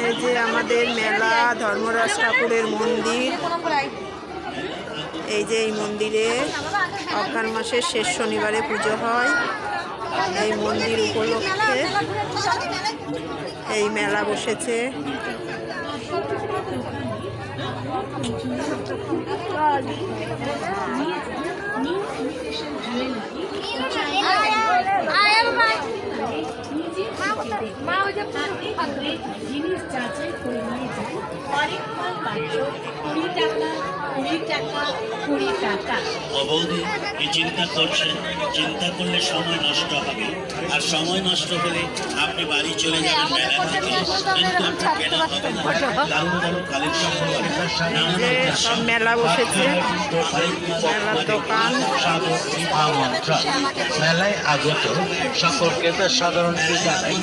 এই যে আমাদের মেলা, ধর্মরাজ ঠাকুরের মন্দির। এই যে এই মন্দিরে অঘ্রাণ মাসের শেষ শনিবারে পুজো হয়। এই মন্দির উপলক্ষে এই মেলা বসেছে। জিনিস যাচাই করে নিয়ে যায় অনেক ফল পাচ্ছ 20 টাকা 20 টাকা 20 টাকা। বৌদি কি চিন্তা করছেন? চিন্তা করলে সময় নষ্ট হবে, আর সময় নষ্ট হলে আপনি বাড়ি চলে যাবেন মেলা থেকে, কিন্তু আপনার কেনা হবে না। দারুণ দারুণ কালেকশন সব মেলা বসেছে, মেলার দোকান। মেলায় আগত সকল ক্রেতা সাধারণকে জানাই